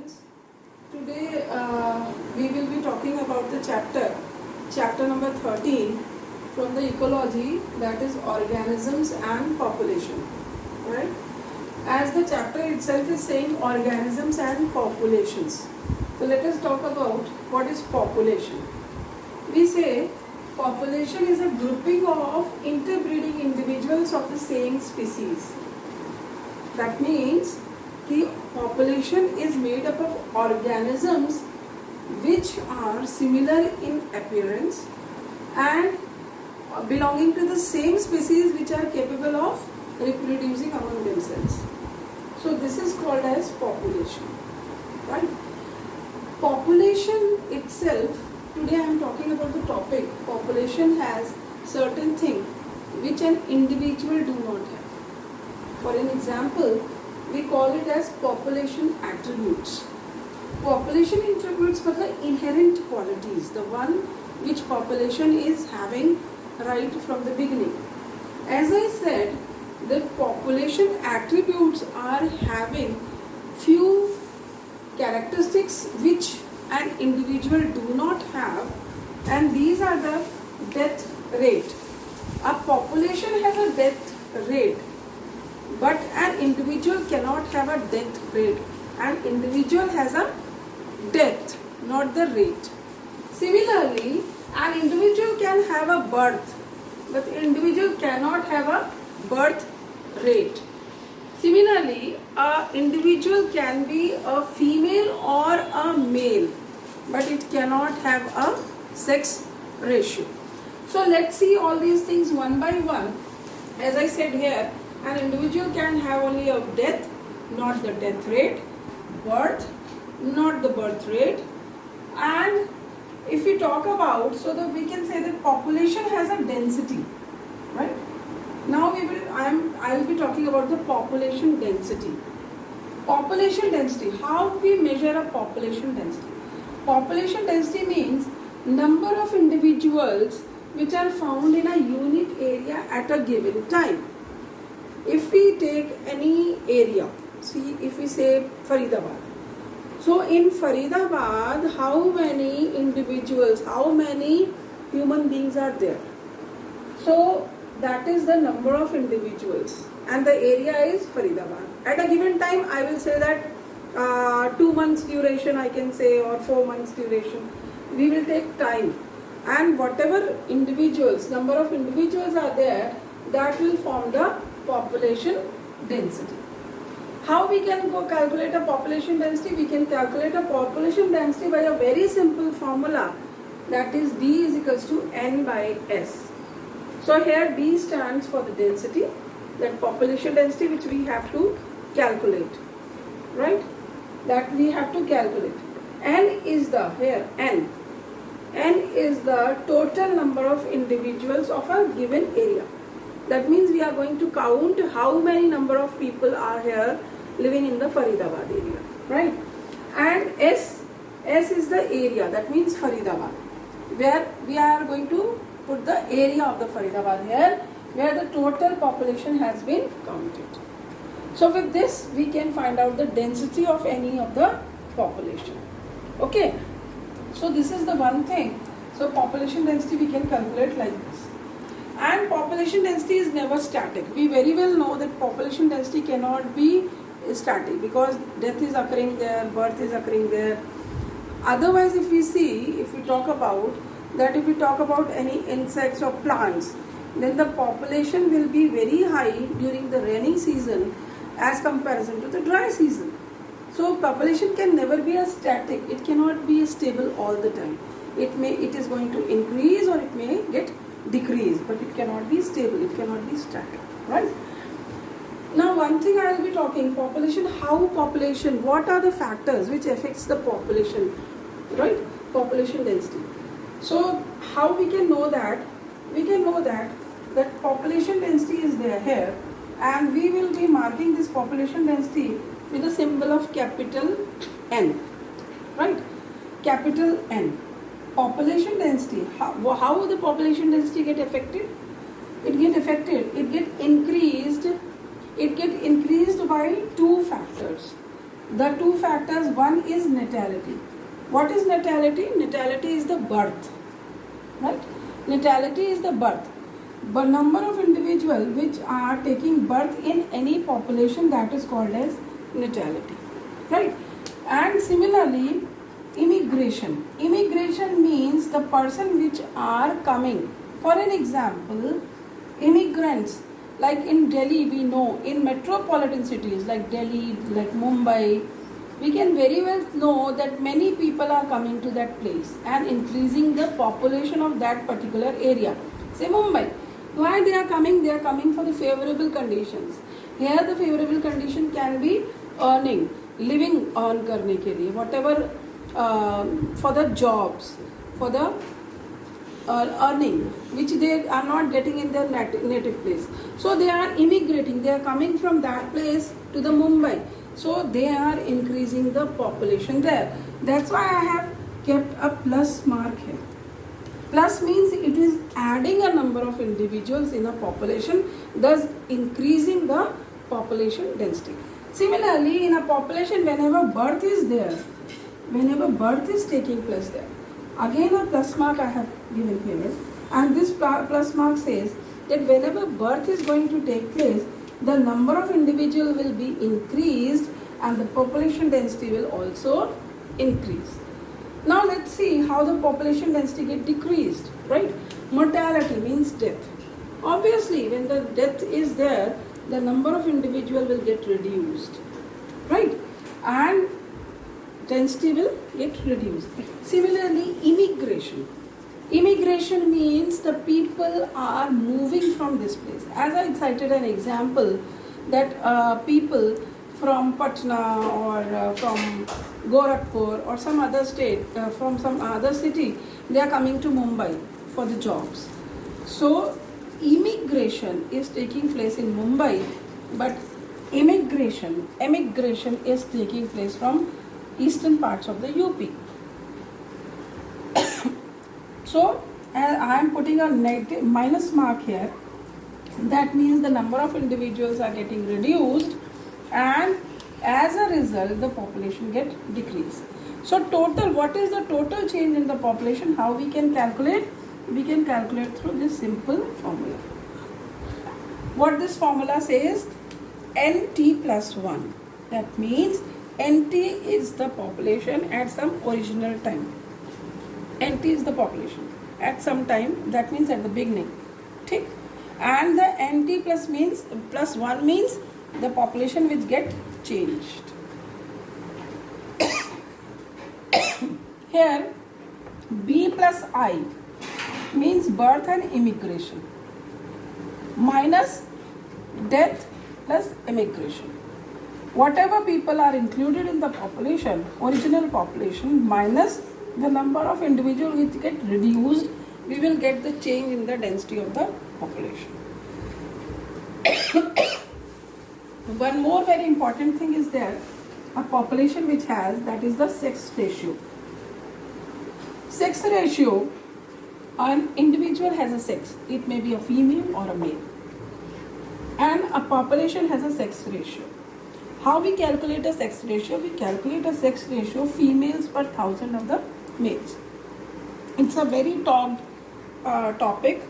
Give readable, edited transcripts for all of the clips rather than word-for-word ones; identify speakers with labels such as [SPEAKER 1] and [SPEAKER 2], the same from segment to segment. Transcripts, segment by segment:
[SPEAKER 1] students. Today we will be talking about the chapter number 13 from the ecology, that is organisms and population. Right? As the chapter itself is saying organisms and populations. So let us talk about what is population. We say population is a grouping of interbreeding individuals of the same species. That means the population is made up of organisms which are similar in appearance and belonging to the same species, which are capable of reproducing among themselves. So this is called as population, right? Population itself, today I am talking about the topic. Population has certain things which an individual do not have. For an example, we call it as population attributes. Population attributes are the inherent qualities, the one which population is having right from the beginning. As I said, the population attributes are having few characteristics which an individual do not have, and these are the death rate. A population has a death rate, but an individual cannot have a death rate. An individual has a death, not the rate. Similarly, an individual can have a birth, but the individual cannot have a birth rate. Similarly, an individual can be a female or a male, but it cannot have a sex ratio. So let's see all these things one by one. As I said here, an individual can have only a death, not the death rate, birth, not the birth rate, and if we talk about, so that we can say that population has a density, right? Now I will be talking about the population density. Population density, how we measure a population density? Population density means number of individuals which are found in a unit area at a given time. If we take any area, see if we say Faridabad. So in Faridabad, how many individuals, how many human beings are there? So that is the number of individuals, and the area is Faridabad. At a given time, I will say that 2 months duration I can say, or 4 months duration. We will take time, and whatever individuals, number of individuals are there, that will form the population density. How we can go calculate a population density? We can calculate a population density by a very simple formula, that is D is equals to N by S. So here D stands for the density, that population density which we have to calculate, right? That we have to calculate. N is the, here N is the total number of individuals of a given area. That means we are going to count how many number of people are here living in the Faridabad area, right? And S is the area, that means Faridabad, where we are going to put the area of the Faridabad here, where the total population has been counted. So with this we can find out the density of any of the population. Okay, so this is the one thing. So population density we can calculate like this. And population density is never static. We very well know that population density cannot be static, because death is occurring there, birth is occurring there. Otherwise, if we talk about any insects or plants, then the population will be very high during the rainy season as comparison to the dry season. So population can never be a static. It cannot be stable all the time. It is going to increase or it may get decrease, but it cannot be stable, it cannot be static, right? Now one thing I will be talking, population, what are the factors which affects the population, right? Population density. So how we can know that? We can know that population density is there here, and we will be marking this population density with a symbol of capital N, right? Capital N. Population density, how the population density get affected? It get increased by two factors. The two factors, one is natality. What is natality? Natality is the birth, right? Natality is the birth. But number of individuals which are taking birth in any population, that is called as natality, right? And similarly, immigration. Immigration means the person which are coming. For an example, immigrants, like in Delhi, we know in metropolitan cities like Delhi, like Mumbai, we can very well know that many people are coming to that place and increasing the population of that particular area. Say Mumbai. Why they are coming? They are coming for the favorable conditions. Here the favorable condition can be earning, living earn करने के लिए, whatever for the jobs, for the earning which they are not getting in their native place. So they are immigrating, they are coming from that place to the Mumbai. So they are increasing the population there. That's why I have kept a plus mark here. Plus means it is adding a number of individuals in a population, thus increasing the population density. Similarly, in a population, whenever birth is there, whenever birth is taking place there, again a plus mark I have given here, and this plus mark says that whenever birth is going to take place, the number of individual will be increased and the population density will also increase. Now let's see how the population density get decreased, right? Mortality means death. Obviously, when the death is there, the number of individual will get reduced, right? And density will get reduced. Similarly, immigration. Immigration means the people are moving from this place. As I cited an example that people from Patna or from Gorakhpur or some other state, from some other city, they are coming to Mumbai for the jobs. So immigration is taking place in Mumbai, but emigration is taking place from eastern parts of the UP. So I am putting a negative minus mark here. That means the number of individuals are getting reduced, and as a result the population get decreased. So total, what is the total change in the population? How we can calculate? We can calculate through this simple formula. What this formula says, NT plus 1. That means NT is the population at some original time. NT is the population at some time, that means at the beginning. Tick. And the NT plus means plus 1 means the population which get changed. Here B plus I means birth and immigration minus death plus immigration. Whatever people are included in the population, original population, minus the number of individuals which get reduced, we will get the change in the density of the population. One more very important thing is there, a population which has, that is the sex ratio. Sex ratio, an individual has a sex, it may be a female or a male, and a population has a sex ratio. How we calculate a sex ratio? We calculate a sex ratio females per thousand of the males. It's a very talked topic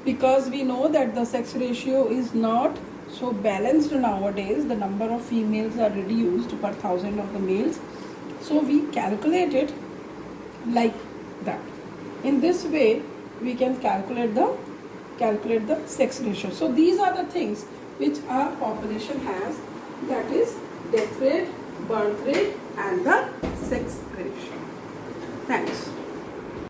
[SPEAKER 1] because we know that the sex ratio is not so balanced nowadays. The number of females are reduced per thousand of the males. So we calculate it like that. In this way, we can calculate the sex ratio. So these are the things which our population has, that is death rate, birth rate and the